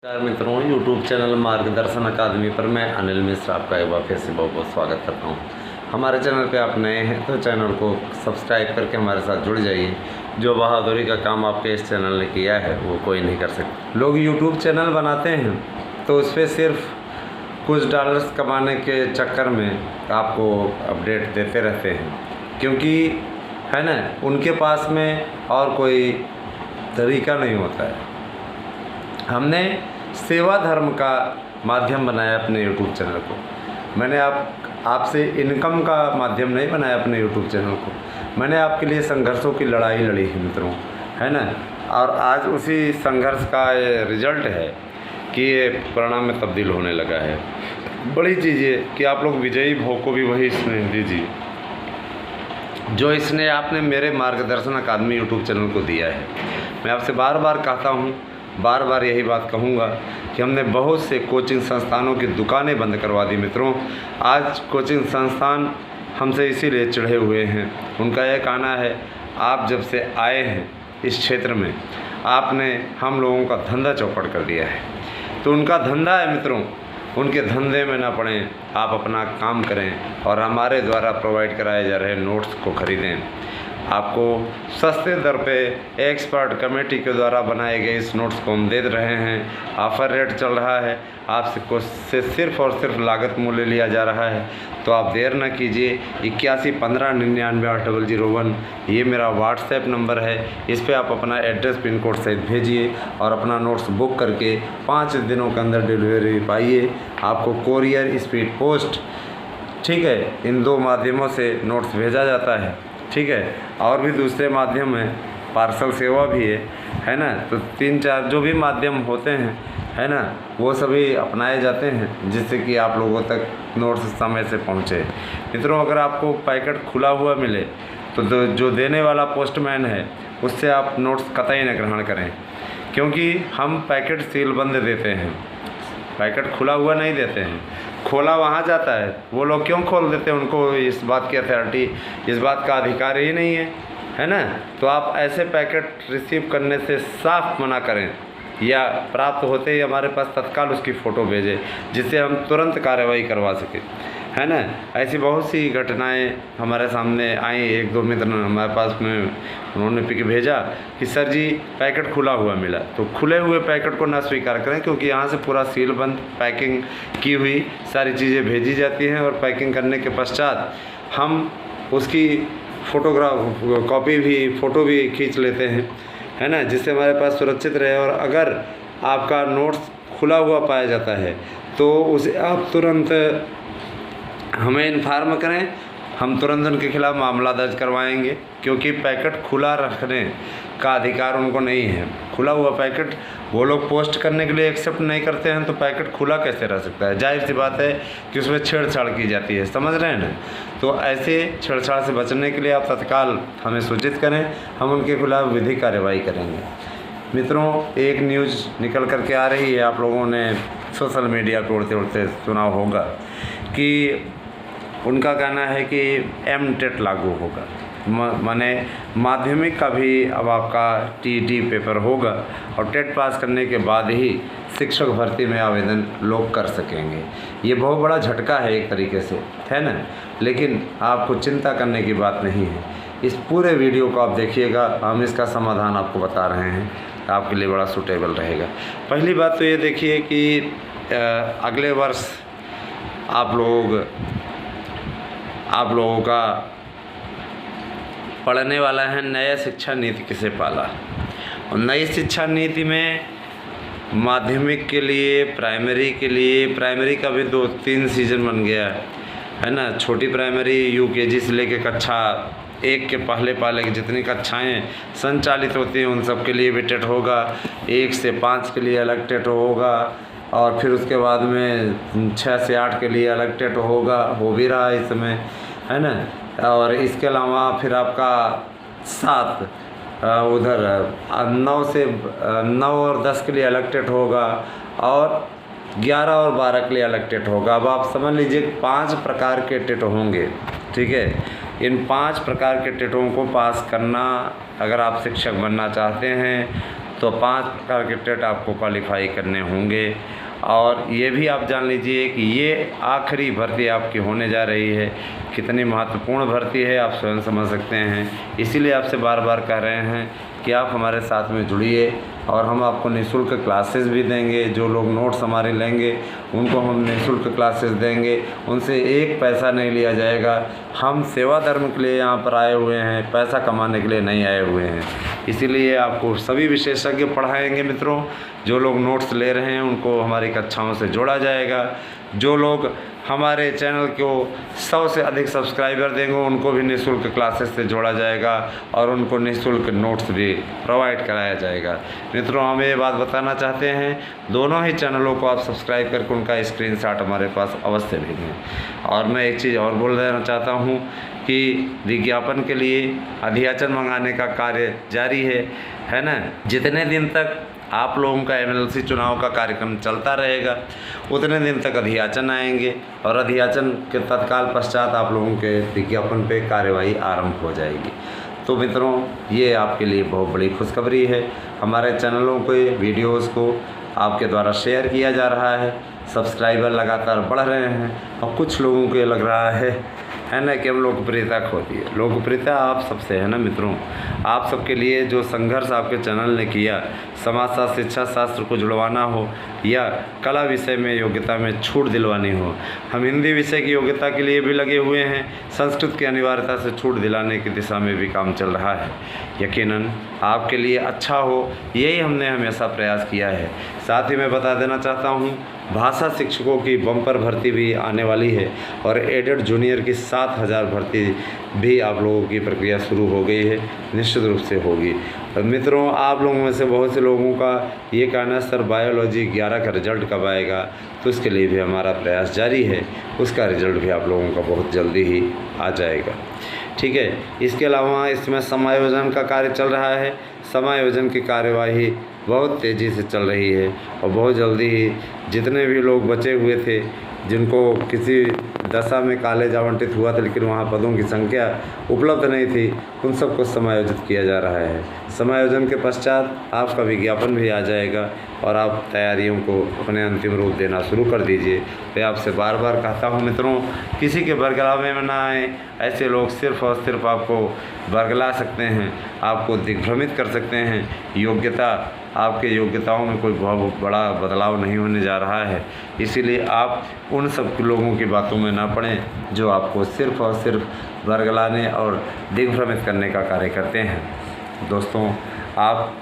नमस्कार मित्रों, YouTube channel मार्गदर्शन अकादमी पर मैं अनिल मिश्र आपका एक बार फिर से बहुत बहुत स्वागत करता हूं। हमारे चैनल पे आप नए हैं तो चैनल को सब्सक्राइब करके हमारे साथ जुड़ जाइए। जो बहादुरी का काम आपके इस चैनल ने किया है वो कोई नहीं कर सकता। लोग यूट्यूब चैनल बनाते हैं तो उस पर सिर्फ कुछ डॉलर्स कमाने के चक्कर में आपको अपडेट देते रहते हैं, क्योंकि है ना, उनके पास में और कोई तरीका नहीं होता है। हमने सेवा धर्म का माध्यम बनाया अपने यूट्यूब चैनल को। मैंने आपसे इनकम का माध्यम नहीं बनाया अपने यूट्यूब चैनल को। मैंने आपके लिए संघर्षों की लड़ाई लड़ी है मित्रों, है ना। और आज उसी संघर्ष का ये रिजल्ट है कि ये परिणाम में तब्दील होने लगा है। बड़ी चीज़ है कि आप लोग विजयी भाव को भी वही स्नेह दीजिए जो इसने आपने मेरे मार्गदर्शन अकादमी यूट्यूब चैनल को दिया है। मैं आपसे बार बार कहता हूँ, बार बार यही बात कहूँगा कि हमने बहुत से कोचिंग संस्थानों की दुकानें बंद करवा दी मित्रों। आज कोचिंग संस्थान हमसे इसीलिए चिढ़े हुए हैं। उनका यह कहना है, आप जब से आए हैं इस क्षेत्र में आपने हम लोगों का धंधा चौपट कर दिया है। तो उनका धंधा है मित्रों, उनके धंधे में ना पड़ें, आप अपना काम करें और हमारे द्वारा प्रोवाइड कराए जा रहे नोट्स को ख़रीदें। आपको सस्ते दर पे एक्सपर्ट कमेटी के द्वारा बनाए गए इस नोट्स को हम दे रहे हैं। ऑफ़र रेट चल रहा है, आपसे सिर्फ और सिर्फ लागत मूल्य लिया जा रहा है। तो आप देर न कीजिए। 8115998001 ये मेरा व्हाट्सएप नंबर है। इस पे आप अपना एड्रेस पिन कोड सहित भेजिए और अपना नोट्स बुक करके 5 दिनों के अंदर डिलीवरी पाइए। आपको कोरियर, स्पीड पोस्ट, ठीक है, इन 2 माध्यमों से नोट्स भेजा जाता है, ठीक है। और भी दूसरे माध्यम हैं, पार्सल सेवा भी है ना। तो 3-4 जो भी माध्यम होते हैं, है ना, वो सभी अपनाए जाते हैं जिससे कि आप लोगों तक नोट्स समय से पहुँचे। मित्रों, अगर आपको पैकेट खुला हुआ मिले तो जो देने वाला पोस्टमैन है उससे आप नोट्स कतई न ग्रहण करें, क्योंकि हम पैकेट सीलबंद देते हैं, पैकेट खुला हुआ नहीं देते हैं। खोला वहाँ जाता है, वो लोग क्यों खोल देते हैं? उनको इस बात की अथॉरिटी, इस बात का अधिकार ही नहीं है ना। तो आप ऐसे पैकेट रिसीव करने से साफ मना करें, या प्राप्त होते ही हमारे पास तत्काल उसकी फ़ोटो भेजें जिससे हम तुरंत कार्रवाई करवा सकें, है ना। ऐसी बहुत सी घटनाएं हमारे सामने आई। 1-2 मित्र हमारे पास में उन्होंने पिक भेजा कि सर जी पैकेट खुला हुआ मिला। तो खुले हुए पैकेट को ना स्वीकार करें, क्योंकि यहाँ से पूरा सील बंद पैकिंग की हुई सारी चीज़ें भेजी जाती हैं और पैकिंग करने के पश्चात हम उसकी फ़ोटो भी खींच लेते हैं, है ना, जिससे हमारे पास सुरक्षित रहे। और अगर आपका नोट्स खुला हुआ पाया जाता है तो उसे आप तुरंत हमें इन्फॉर्म करें, हम तुरंत उनके खिलाफ़ मामला दर्ज करवाएंगे, क्योंकि पैकेट खुला रखने का अधिकार उनको नहीं है। खुला हुआ पैकेट वो लोग पोस्ट करने के लिए एक्सेप्ट नहीं करते हैं, तो पैकेट खुला कैसे रह सकता है? जाहिर सी बात है कि उसमें छेड़छाड़ की जाती है, समझ रहे हैं ना। तो ऐसे छेड़छाड़ से बचने के लिए आप तत्काल हमें सूचित करें, हम उनके खिलाफ़ विधिक कार्रवाई करेंगे। मित्रों, एक न्यूज़ निकल कर के आ रही है, आप लोगों ने सोशल मीडिया पर उड़ते उड़ते सुना होगा कि उनका कहना है कि एमटेट लागू होगा, माने माध्यमिक का भी अब आपका टीईटी पेपर होगा और टेट पास करने के बाद ही शिक्षक भर्ती में आवेदन लोग कर सकेंगे। ये बहुत बड़ा झटका है एक तरीके से, है ना। लेकिन आपको चिंता करने की बात नहीं है। इस पूरे वीडियो को आप देखिएगा, हम इसका समाधान आपको बता रहे हैं, आपके लिए बड़ा सूटेबल रहेगा। पहली बात तो ये देखिए कि अगले वर्ष आप लोगों का पढ़ने वाला है नया शिक्षा नीति किसे पाला। और नई शिक्षा नीति में माध्यमिक के लिए, प्राइमरी का भी 2-3 सीजन बन गया है ना। छोटी प्राइमरी यूकेजी से लेकर कक्षा 1 के पहले पाले की जितनी कक्षाएं संचालित होती हैं उन सब के लिए भी टेट होगा। 1 से 5 के लिए अलग टेट होगा और फिर उसके बाद में 6 से 8 के लिए अलग टेट होगा, हो भी रहा है इस समय, है ना। और इसके अलावा फिर आपका 7 उधर 9 और 10 के लिए अलग टेट होगा और 11 और 12 के लिए अलग टेट होगा। अब आप समझ लीजिए 5 प्रकार के टेट होंगे, ठीक है। इन 5 प्रकार के टेटों को पास करना, अगर आप शिक्षक बनना चाहते हैं तो 5 प्रकार के टेट आपको क्वालिफाई करने होंगे। और ये भी आप जान लीजिए कि ये आखिरी भर्ती आपकी होने जा रही है। कितनी महत्वपूर्ण भर्ती है आप स्वयं समझ सकते हैं। इसीलिए आपसे बार बार कह रहे हैं कि आप हमारे साथ में जुड़िए और हम आपको निःशुल्क क्लासेस भी देंगे। जो लोग नोट्स हमारे लेंगे उनको हम निःशुल्क क्लासेस देंगे, उनसे एक पैसा नहीं लिया जाएगा। हम सेवा धर्म के लिए यहाँ पर आए हुए हैं, पैसा कमाने के लिए नहीं आए हुए हैं। इसीलिए आपको सभी विशेषज्ञ पढ़ाएंगे मित्रों। जो लोग नोट्स ले रहे हैं उनको हमारी कक्षाओं से जोड़ा जाएगा। जो लोग हमारे चैनल को 100 से अधिक सब्सक्राइबर देंगे उनको भी निःशुल्क क्लासेस से जोड़ा जाएगा और उनको निःशुल्क नोट्स भी प्रोवाइड कराया जाएगा। मित्रों, हम ये बात बताना चाहते हैं, दोनों ही चैनलों को आप सब्सक्राइब करके उनका स्क्रीनशॉट हमारे पास अवश्य भेजें। और मैं एक चीज़ और बोल देना चाहता हूँ कि विज्ञापन के लिए अधियाचन मंगाने का कार्य जारी है ना। जितने दिन तक आप लोगों का MLC चुनाव का कार्यक्रम चलता रहेगा उतने दिन तक अधियाचन आएंगे और अधियाचन के तत्काल पश्चात आप लोगों के विज्ञापन पे कार्यवाही आरंभ हो जाएगी। तो मित्रों, ये आपके लिए बहुत बड़ी खुशखबरी है। हमारे चैनलों के वीडियोस को आपके द्वारा शेयर किया जा रहा है, सब्सक्राइबर लगातार बढ़ रहे हैं और कुछ लोगों को लग रहा है ना कि हम लोकप्रियता खो दी है। लोकप्रियता आप सबसे है ना मित्रों। आप सबके लिए जो संघर्ष आपके चैनल ने किया, समाजशास्त्र शिक्षा शास्त्र को जुड़वाना हो या कला विषय में योग्यता में छूट दिलवानी हो, हम हिंदी विषय की योग्यता के लिए भी लगे हुए हैं। संस्कृत की अनिवार्यता से छूट दिलाने की दिशा में भी काम चल रहा है। यकीनन आपके लिए अच्छा हो, यही हमने हमेशा प्रयास किया है। साथ ही मैं बता देना चाहता हूँ, भाषा शिक्षकों की बम्पर भर्ती भी आने वाली है और एडेड जूनियर की 7000 भर्ती भी आप लोगों की प्रक्रिया शुरू हो गई है, निश्चित रूप से होगी। मित्रों, आप लोगों में से बहुत से लोगों का ये कहना सर बायोलॉजी 11 का रिजल्ट कब आएगा, तो इसके लिए भी हमारा प्रयास जारी है। उसका रिजल्ट भी आप लोगों का बहुत जल्दी ही आ जाएगा, ठीक है। इसके अलावा इसमें समायोजन का कार्य चल रहा है। समायोजन की कार्यवाही बहुत तेज़ी से चल रही है और बहुत जल्दी ही जितने भी लोग बचे हुए थे जिनको किसी दशा में कॉलेज आवंटित हुआ था लेकिन वहाँ पदों की संख्या उपलब्ध नहीं थी, उन सबको समायोजित किया जा रहा है। समायोजन के पश्चात आपका विज्ञापन भी आ जाएगा और आप तैयारियों को अपने अंतिम रूप देना शुरू कर दीजिए। मैं आपसे बार बार कहता हूँ मित्रों, किसी के बरगलावे में ना आए। ऐसे लोग सिर्फ़ और सिर्फ आपको बरगला सकते हैं, आपको दिग्भ्रमित कर सकते हैं। योग्यता, आपके योग्यताओं में कोई बहुत बड़ा बदलाव नहीं होने जा रहा है। इसीलिए आप उन सब लोगों की बातों में ना पड़ें जो आपको सिर्फ़ और सिर्फ बरगलाने और दिग्भ्रमित करने का कार्य करते हैं। दोस्तों, आप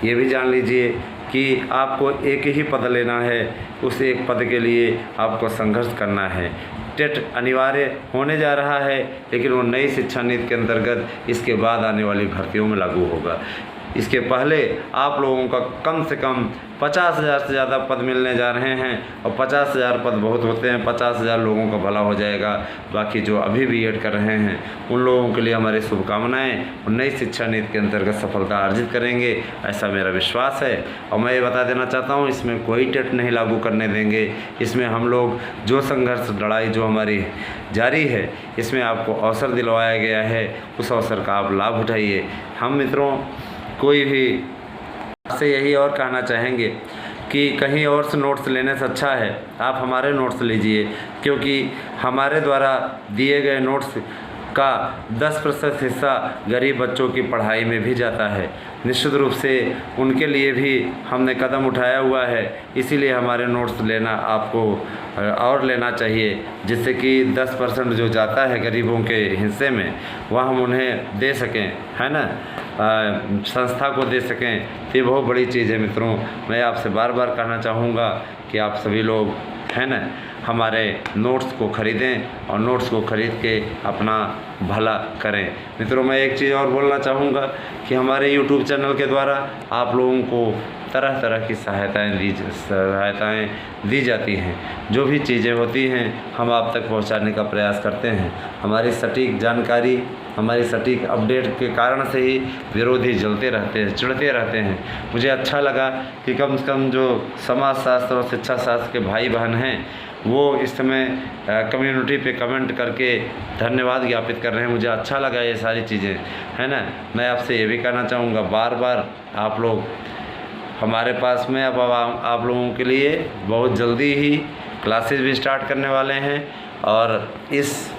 ये भी जान लीजिए कि आपको एक ही पद लेना है, उस एक पद के लिए आपको संघर्ष करना है। टेट अनिवार्य होने जा रहा है लेकिन वो नई शिक्षा नीति के अंतर्गत इसके बाद आने वाली भर्तियों में लागू होगा। इसके पहले आप लोगों का कम से कम 50,000 से ज़्यादा पद मिलने जा रहे हैं और 50,000 पद बहुत होते हैं। 50,000 लोगों का भला हो जाएगा। बाकी जो अभी B.Ed कर रहे हैं उन लोगों के लिए हमारी शुभकामनाएं। और नई शिक्षा नीति के अंतर्गत सफलता अर्जित करेंगे, ऐसा मेरा विश्वास है। और मैं ये बता देना चाहता हूँ, इसमें कोई टेट नहीं लागू करने देंगे। इसमें हम लोग जो संघर्ष लड़ाई जो हमारी जारी है, इसमें आपको अवसर दिलवाया गया है, उस अवसर का आप लाभ उठाइए। हम मित्रों कोई भी से यही और कहना चाहेंगे कि कहीं और से नोट्स लेने से अच्छा है आप हमारे नोट्स लीजिए, क्योंकि हमारे द्वारा दिए गए नोट्स का 10% हिस्सा गरीब बच्चों की पढ़ाई में भी जाता है। निश्चित रूप से उनके लिए भी हमने कदम उठाया हुआ है। इसीलिए हमारे नोट्स लेना आपको और लेना चाहिए, जिससे कि 10% जो जाता है गरीबों के हिस्से में वह हम उन्हें दे सकें, है ना, संस्था को दे सकें। तो ये बहुत बड़ी चीज़ है मित्रों। मैं आपसे बार बार कहना चाहूँगा कि आप सभी लोग, है ना, हमारे नोट्स को ख़रीदें और नोट्स को ख़रीद के अपना भला करें। मित्रों, मैं एक चीज़ और बोलना चाहूँगा कि हमारे यूट्यूब चैनल के द्वारा आप लोगों को तरह तरह की सहायताएं दी जाती हैं। जो भी चीज़ें होती हैं हम आप तक पहुंचाने का प्रयास करते हैं। हमारी सटीक जानकारी, हमारी सटीक अपडेट के कारण से ही विरोधी जलते रहते हैं, चिढ़ते रहते हैं। मुझे अच्छा लगा कि कम से कम जो समाज शास्त्र और शिक्षा शास्त्र के भाई बहन हैं वो इस समय कम्युनिटी पे कमेंट करके धन्यवाद ज्ञापित कर रहे हैं। मुझे अच्छा लगा ये सारी चीज़ें, है ना। मैं आपसे ये भी कहना चाहूँगा, बार बार आप लोग हमारे पास में अब आप लोगों के लिए बहुत जल्दी ही क्लासेस भी स्टार्ट करने वाले हैं और इस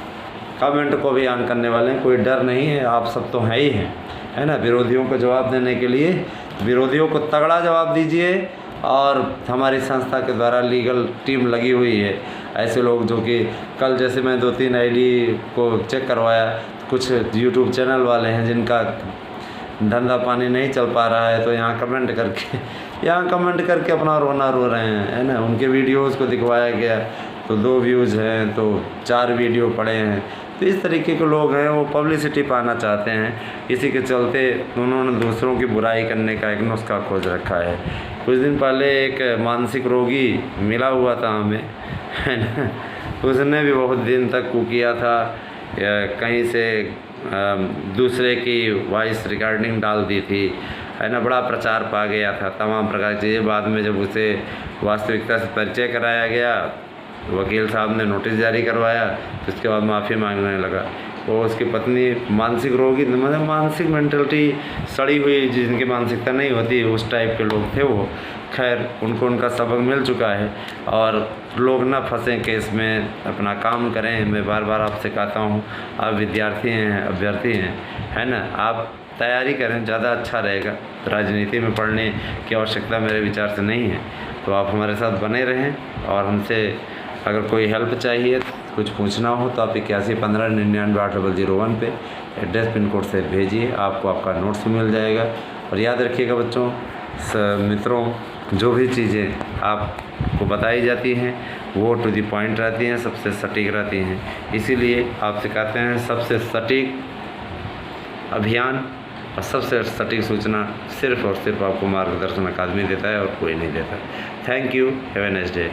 कमेंट को भी ऑन करने वाले हैं। कोई डर नहीं है, आप सब तो हैं ही हैं, है ना। विरोधियों को जवाब देने के लिए विरोधियों को तगड़ा जवाब दीजिए। और हमारी संस्था के द्वारा लीगल टीम लगी हुई है। ऐसे लोग जो कि कल जैसे मैं 2-3 आईडी को चेक करवाया, कुछ यूट्यूब चैनल वाले हैं जिनका धंधा पानी नहीं चल पा रहा है, तो यहाँ कमेंट करके अपना रोना रो रहे हैं, है ना। उनके वीडियोज़ को दिखवाया गया तो 2 व्यूज़ हैं, तो 4 वीडियो पड़े हैं। तो इस तरीके के लोग हैं, वो पब्लिसिटी पाना चाहते हैं। इसी के चलते उन्होंने दूसरों की बुराई करने का एक नुस्खा खोज रखा है। कुछ दिन पहले एक मानसिक रोगी मिला हुआ था हमें, है ना। उसने भी बहुत दिन तक किया था, कहीं से दूसरे की वॉइस रिकॉर्डिंग डाल दी थी, है ना। बड़ा प्रचार पा गया था, तमाम प्रकार की चीज़ें। बाद में जब उसे वास्तविकता से परिचय कराया गया, वकील साहब ने नोटिस जारी करवाया, तो उसके बाद माफ़ी मांगने लगा। वो उसकी पत्नी मानसिक रोगी, मतलब मानसिक मेंटलिटी सड़ी हुई, जिनकी मानसिकता नहीं होती, उस टाइप के लोग थे वो। खैर, उनको उनका सबक मिल चुका है और लोग ना फंसें केस में, अपना काम करें। मैं बार बार आपसे कहता हूँ, आप विद्यार्थी हैं, अभ्यर्थी हैं, है ना। आप तैयारी करें, ज़्यादा अच्छा रहेगा। राजनीति में पढ़ने की आवश्यकता मेरे विचार से नहीं है। तो आप हमारे साथ बने रहें और हमसे अगर कोई हेल्प चाहिए, कुछ पूछना हो, तो आप 8115998001 पे एड्रेस पिन कोड से भेजिए, आपको आपका नोट्स मिल जाएगा। और याद रखिएगा बच्चों, मित्रों, जो भी चीज़ें आपको बताई जाती हैं वो टू द पॉइंट रहती हैं, सबसे सटीक रहती हैं। इसीलिए आपसे कहते हैं, सबसे सटीक अभियान और सबसे सटीक सूचना सिर्फ़ और सिर्फ आपको मार्गदर्शन अकादमी देता है और कोई नहीं देता। Thank you, have a nice day.